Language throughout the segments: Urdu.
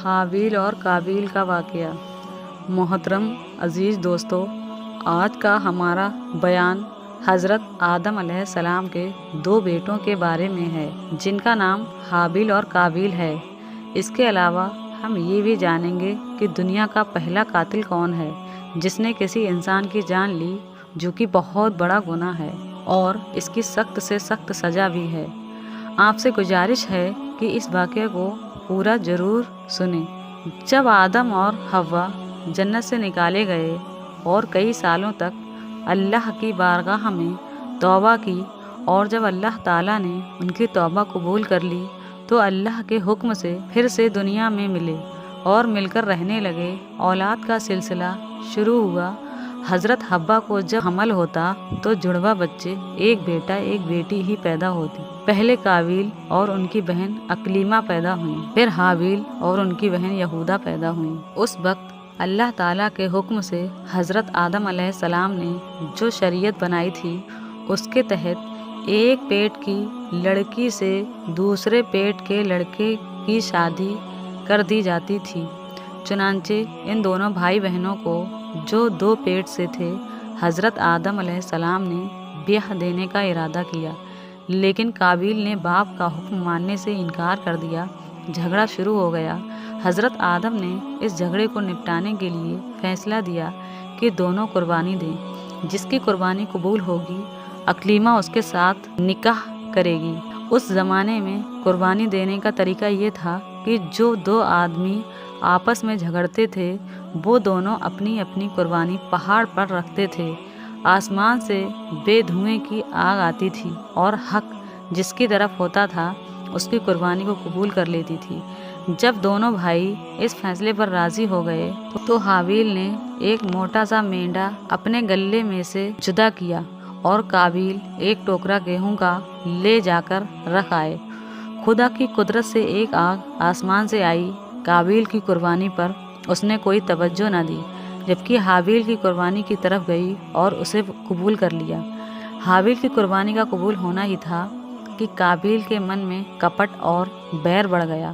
حابیل اور قابیل کا واقعہ۔ محترم عزیز دوستو، آج کا ہمارا بیان حضرت آدم علیہ السلام کے دو بیٹوں کے بارے میں ہے جن کا نام حابیل اور قابیل ہے۔ اس کے علاوہ ہم یہ بھی جانیں گے کہ دنیا کا پہلا قاتل کون ہے جس نے کسی انسان کی جان لی، جو کہ بہت بڑا گناہ ہے اور اس کی سخت سے سخت سزا بھی ہے۔ آپ سے گزارش ہے کہ اس واقعے کو پورا ضرور سنیں۔ جب آدم اور حوا جنت سے نکالے گئے اور کئی سالوں تک اللہ کی بارگاہ میں توبہ کی، اور جب اللہ تعالیٰ نے ان کی توبہ قبول کر لی تو اللہ کے حکم سے پھر سے دنیا میں ملے اور مل کر رہنے لگے۔ اولاد کا سلسلہ شروع ہوا۔ حضرت حوا کو جب حمل ہوتا تو جڑواں بچے، ایک بیٹا ایک بیٹی ہی پیدا ہوتی۔ پہلے قابیل اور ان کی بہن اکلیمہ پیدا ہوئیں، پھر حابیل اور ان کی بہن یہودا پیدا ہوئیں۔ اس وقت اللہ تعالیٰ کے حکم سے حضرت آدم علیہ السلام نے جو شریعت بنائی تھی اس کے تحت ایک پیٹ کی لڑکی سے دوسرے پیٹ کے لڑکے کی شادی کر دی جاتی تھی۔ چنانچہ ان دونوں بھائی بہنوں کو جو دو پیٹ سے تھے، حضرت آدم علیہ السلام نے بیاہ دینے کا ارادہ کیا، لیکن قابیل نے باپ کا حکم ماننے سے انکار کر دیا۔ جھگڑا شروع ہو گیا۔ حضرت آدم نے اس جھگڑے کو نپٹانے کے لیے فیصلہ دیا کہ دونوں قربانی دیں۔ جس کی قربانی قبول ہوگی اکلیمہ اس کے ساتھ نکاح کرے گی۔ اس زمانے میں قربانی دینے کا طریقہ یہ تھا کہ جو دو آدمی آپس میں جھگڑتے تھے وہ دونوں اپنی اپنی قربانی پہاڑ پر رکھتے تھے۔ آسمان سے بے دھوئیں کی آگ آتی تھی اور حق جس کی طرف ہوتا تھا اس کی قربانی کو قبول کر لیتی تھی۔ جب دونوں بھائی اس فیصلے پر راضی ہو گئے تو حابیل نے ایک موٹا سا مینڈا اپنے گلے میں سے جدا کیا اور قابیل ایک ٹوکرا گیہوں کا لے جا کر رکھ آئے۔ خدا کی قدرت سے ایک آگ آسمان سے آئی۔ قابیل کی قربانی پر اس نے کوئی توجہ نہ دی، جبکہ حابیل کی قربانی کی طرف گئی اور اسے قبول کر لیا۔ حابیل کی قربانی کا قبول ہونا ہی تھا کہ قابیل کے من میں کپٹ اور بیر بڑھ گیا۔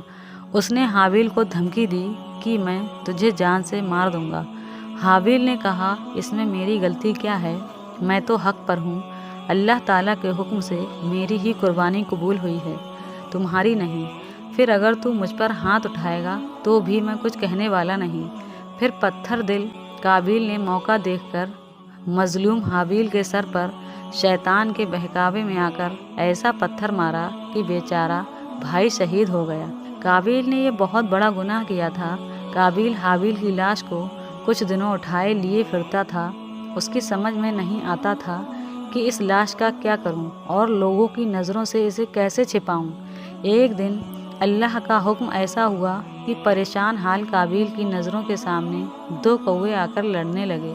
اس نے حابیل کو دھمکی دی کہ میں تجھے جان سے مار دوں گا۔ حابیل نے کہا، اس میں میری غلطی کیا ہے؟ میں تو حق پر ہوں۔ اللہ تعالیٰ کے حکم سے میری ہی قربانی قبول ہوئی ہے، تمہاری نہیں۔ پھر اگر تو مجھ پر ہاتھ اٹھائے گا تو بھی میں کچھ کہنے والا نہیں۔ پھر پتھر دل قابیل نے موقع دیکھ کر مظلوم حابیل کے سر پر شیطان کے بہکاوے میں آ کر ایسا پتھر مارا کہ بیچارہ بھائی شہید ہو گیا۔ قابیل نے یہ بہت بڑا گناہ کیا تھا۔ قابیل حابیل کی لاش کو کچھ دنوں اٹھائے لیے پھرتا تھا۔ اس کی سمجھ میں نہیں آتا تھا کہ اس لاش کا کیا کروں اور لوگوں کی نظروں سے اسے کیسے چھپاؤں۔ ایک دن اللہ کا حکم ایسا ہوا کہ پریشان حال قابیل کی نظروں کے سامنے دو کوے آ کر لڑنے لگے،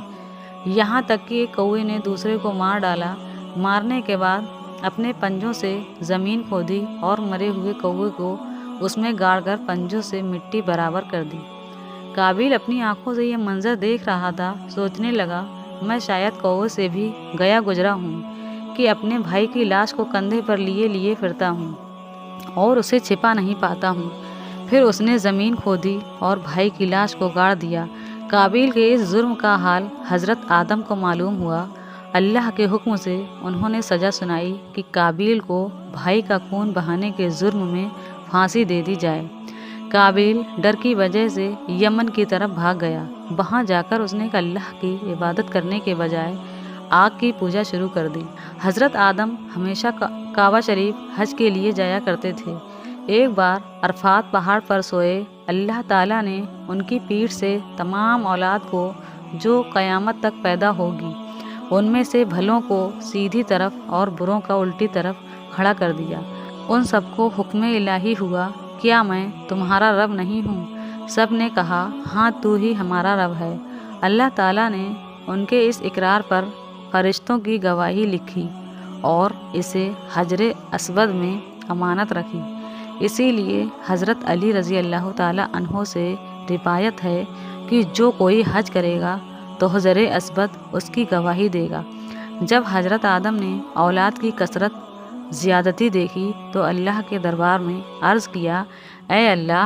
یہاں تک کہ ایک کوے نے دوسرے کو مار ڈالا۔ مارنے کے بعد اپنے پنجوں سے زمین کھودی اور مرے ہوئے کوے کو اس میں گاڑ کر پنجوں سے مٹی برابر کر دی۔ قابیل اپنی آنکھوں سے یہ منظر دیکھ رہا تھا۔ سوچنے لگا، میں شاید کوے سے بھی گیا گزرا ہوں کہ اپنے بھائی کی لاش کو کندھے پر لیے لیے پھرتا ہوں اور اسے چھپا نہیں پاتا ہوں۔ پھر اس نے زمین کھودی اور بھائی کی لاش کو گاڑ دیا۔ قابیل کے اس جرم کا حال حضرت آدم کو معلوم ہوا۔ اللہ کے حکم سے انہوں نے سزا سنائی کہ قابیل کو بھائی کا خون بہانے کے جرم میں پھانسی دے دی جائے۔ قابیل ڈر کی وجہ سے یمن کی طرف بھاگ گیا۔ وہاں جا کر اس نے اللہ کی عبادت کرنے کے بجائے آگ کی پوجا شروع کر دی۔ حضرت آدم ہمیشہ کعبہ شریف حج کے لیے جایا کرتے تھے۔ ایک بار عرفات پہاڑ پر سوئے اللہ تعالیٰ نے ان کی پیٹھ سے تمام اولاد کو جو قیامت تک پیدا ہوگی ان میں سے بھلوں کو سیدھی طرف اور بروں کا الٹی طرف کھڑا کر دیا۔ ان سب کو حکم الہی ہوا، کیا میں تمہارا رب نہیں ہوں؟ سب نے کہا، ہاں تو ہی ہمارا رب ہے۔ اللہ تعالیٰ نے ان کے اس اقرار پر فرشتوں کی گواہی لکھی اور اسے حجر اسود میں امانت رکھی۔ اسی لیے حضرت علی رضی اللہ تعالیٰ عنہ سے روایت ہے کہ جو کوئی حج کرے گا تو حجر اسود اس کی گواہی دے گا۔ جب حضرت آدم نے اولاد کی کثرت زیادتی دیکھی تو اللہ کے دربار میں عرض کیا، اے اللہ،